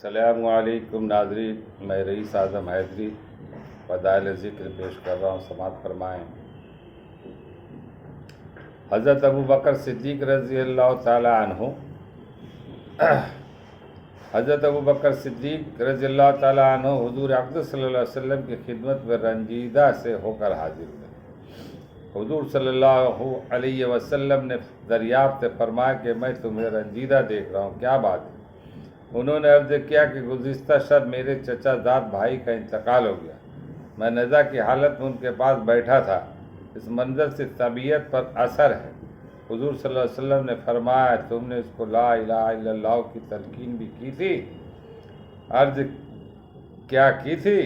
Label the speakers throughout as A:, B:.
A: السلام علیکم ناظرین، میں رئیس اعظم حیدری فضائل ذکر پیش کر رہا ہوں، سماعت فرمائیں۔ حضرت ابوبکر صدیق رضی اللہ تعالی عنہ حضرت ابوبکر صدیق رضی اللہ تعالی عنہ حضور اقدس صلی اللہ علیہ وسلم کی خدمت میں رنجیدہ سے ہو کر حاضر ہوئے۔ حضور صلی اللہ علیہ وسلم نے دریافت فرمایا کہ میں تمہیں رنجیدہ دیکھ رہا ہوں، کیا بات ہے؟ انہوں نے عرض کیا کہ گزشتہ شب میرے چچا زاد بھائی کا انتقال ہو گیا۔ میں نزا کی حالت میں ان کے پاس بیٹھا تھا، اس منظر سے طبیعت پر اثر ہے۔ حضور صلی اللہ علیہ وسلم نے فرمایا تم نے اس کو لا الہ الا اللہ کی تلقین بھی کی تھی؟ عرض کیا کی تھی؟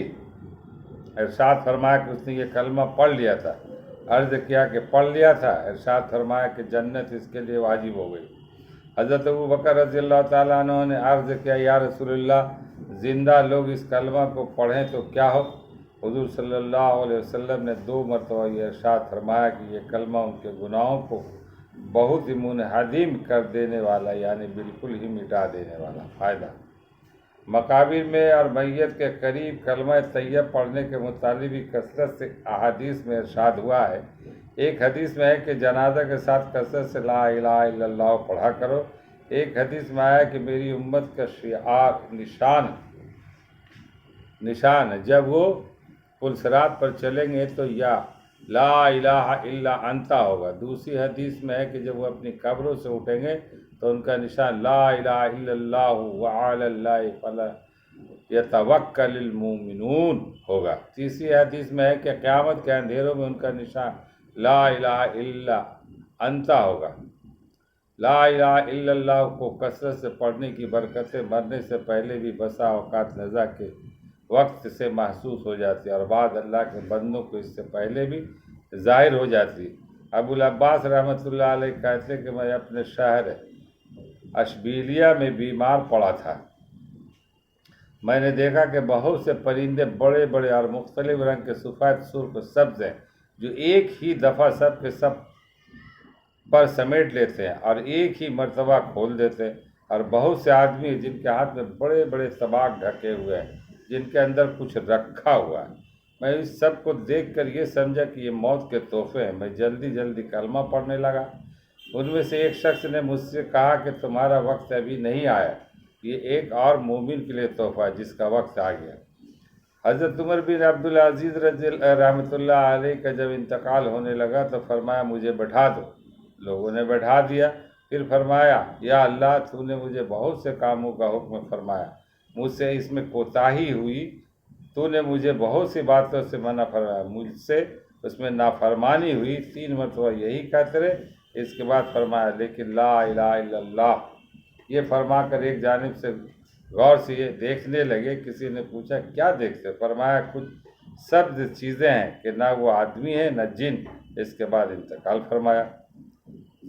A: ارشاد فرمایا کہ اس نے یہ کلمہ پڑھ لیا تھا۔ عرض کیا کہ پڑھ لیا تھا؟ ارشاد فرمایا کہ جنت اس کے لیے واجب ہو گئی۔ حضرت ابوبکر رضی اللہ تعالیٰ عنہ نے عرض کیا یا رسول اللہ، زندہ لوگ اس کلمہ کو پڑھیں تو کیا ہو؟ حضور صلی اللہ علیہ وسلم نے 2 مرتبہ یہ ارشاد فرمایا کہ یہ کلمہ ان کے گناہوں کو بہت ہی منہدم کر دینے والا، یعنی بالکل ہی مٹا دینے والا فائدہ۔ مقابر میں اور میت کے قریب کلمہ طیب پڑھنے کے متعلق بھی کثرت سے احادیث میں ارشاد ہوا ہے۔ ایک حدیث میں ہے کہ جنازہ کے ساتھ کثرت سے لا الہ الا اللہ پڑھا کرو۔ ایک حدیث میں آیا کہ میری امت کا شعار نشان ہے، جب وہ پلسرات پر چلیں گے تو یا لا الہ الا انت ہوگا۔ دوسری حدیث میں ہے کہ جب وہ اپنی قبروں سے اٹھیں گے تو ان کا نشان لا الہ الا اللہ وعلی اللہ فلیتوکل المؤمنون ہوگا۔ تیسری حدیث میں ہے کہ قیامت کے اندھیروں میں ان کا نشان لا الہ الا انت ہوگا۔ لا الہ الا اللہ کو کثرت سے پڑھنے کی برکتیں مرنے سے پہلے بھی بسا اوقات نزا کے وقت سے محسوس ہو جاتی ہے اور بعض اللہ کے بندوں کو اس سے پہلے بھی ظاہر ہو جاتی ہے۔ ابو العباس رحمۃ اللہ علیہ کہتے ہیں کہ میں اپنے شہر اشبیلیہ میں بیمار پڑا تھا۔ میں نے دیکھا کہ بہت سے پرندے بڑے بڑے اور مختلف رنگ کے سفید، سرخ، سبز ہیں جو ایک ہی دفعہ سب کے سب پر سمیٹ لیتے ہیں اور ایک ہی مرتبہ کھول دیتے ہیں، اور بہت سے آدمی ہیں جن کے ہاتھ میں بڑے بڑے طباق ڈھکے ہوئے ہیں جن کے اندر کچھ رکھا ہوا ہے۔ میں اس سب کو دیکھ کر یہ سمجھا کہ یہ موت کے تحفے ہیں۔ میں جلدی جلدی کلمہ پڑھنے لگا۔ ان میں سے ایک شخص نے مجھ سے کہا کہ تمہارا وقت ابھی نہیں آیا، یہ ایک اور مومن کے لیے تحفہ ہے جس کا وقت آ گیا۔ حضرت عمر بن عبدالعزیز رحمۃ اللہ علیہ کا جب انتقال ہونے لگا تو فرمایا مجھے بٹھا دو۔ لوگوں نے بٹھا دیا۔ پھر فرمایا یا اللہ، تو نے مجھے بہت سے کاموں کا حکم فرمایا، مجھ سے اس میں کوتاہی ہوئی، تو نے مجھے بہت سی باتوں سے منع فرمایا، مجھ سے اس میں نافرمانی ہوئی۔ 3 مرتبہ یہی کہتے رہے۔ اس کے بعد فرمایا لیکن لا الہ الا اللہ، یہ فرما کر ایک جانب سے غور سے یہ دیکھنے لگے۔ کسی نے پوچھا کیا دیکھتے؟ فرمایا کچھ سبز چیزیں ہیں کہ نہ وہ آدمی ہے نہ جن۔ اس کے بعد انتقال فرمایا۔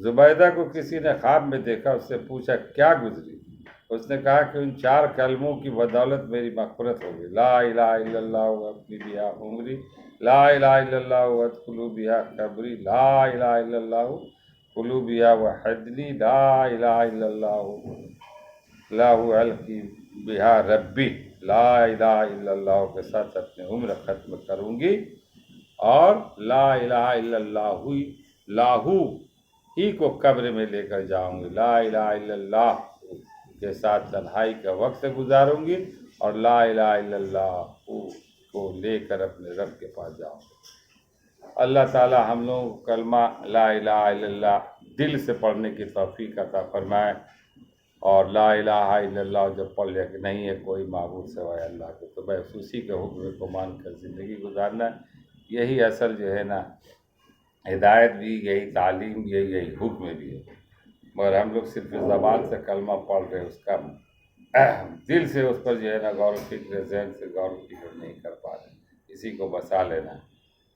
A: زبیدہ کو کسی نے خواب میں دیکھا، اس سے پوچھا کیا گزری؟ اس نے کہا کہ ان 4 کلموں کی بدولت میری مغفرت ہوگی، لا الہ الا اللہ وابنی بہا عمری، لا الہ الا اللہ وادخلوا بہا قبری، لا الہ الا اللہ قلوا بہا وحدنی، لا الہ الا اللہ لا القی بہا ربی۔ لا الہ الا اللہ کے ساتھ اپنی عمر ختم کروں گی اور لا الہ الا اللہ ہی کو قبر میں لے کر جاؤں گی، لا الہ الا اللہ کے ساتھ تنہائی کا وقت گزاروں گی اور لا الہ الا اللہ کو لے کر اپنے رب کے پاس جاؤں گی۔ اللہ تعالی ہم لوگوں کو کلمہ لا الہ الا اللہ دل سے پڑھنے کی توفیق عطا فرمائے، اور لا الہ الا اللہ جب پڑھ لیا کہ نہیں ہے کوئی معبود سوائے اللہ کے، تو بس اسی کے حکم کو مان کر زندگی گزارنا ہے۔ یہی اصل جو ہے نا ہدایت بھی، یہی تعلیم بھی ہے، یہی حکم بھی ہے، مگر ہم لوگ صرف زبان سے کلمہ پڑھ رہے ہیں، اس کا دل سے اس پر جو ہے نا غور و فکر، ذہن سے غور و فکر نہیں کر پا رہے۔ اسی کو بسا لینا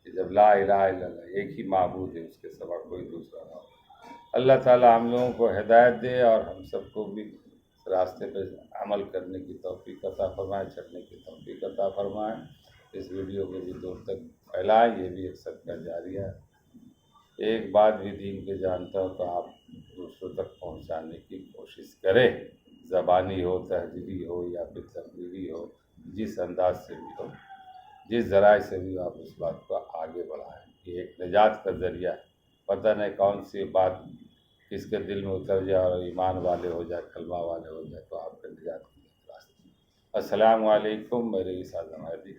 A: کہ جب لا الہ الا اللہ ایک ہی معبود ہے، اس کے سوا کوئی دوسرا نہ ہو۔ اللہ تعالی ہم لوگوں کو ہدایت دے اور ہم سب کو بھی راستے پہ عمل کرنے کی توفیق عطا فرمائے، چلنے کی توفیق عطا فرمائے۔ اس ویڈیو کو بھی دور تک پھیلائیں، یہ بھی ایک صدقہ جاریہ ہے۔ ایک بات بھی دین کے جانتا ہو تو آپ دوسروں تک پہنچانے کی کوشش کریں۔ زبانی ہو، تحریری ہو یا پھر تقریری ہو، جس انداز سے بھی ہو، جس ذرائع سے بھی آپ اس بات کو آگے بڑھائیں۔ یہ ایک نجات کا ذریعہ ہے۔ پتہ نہیں کون سی بات کس کے دل میں اتر جائے اور ایمان والے ہو جائے، کلمہ والے ہو جائے، تو آپ کا نجات کا راستہ۔ السلام علیکم، میرے ساتھ ہماری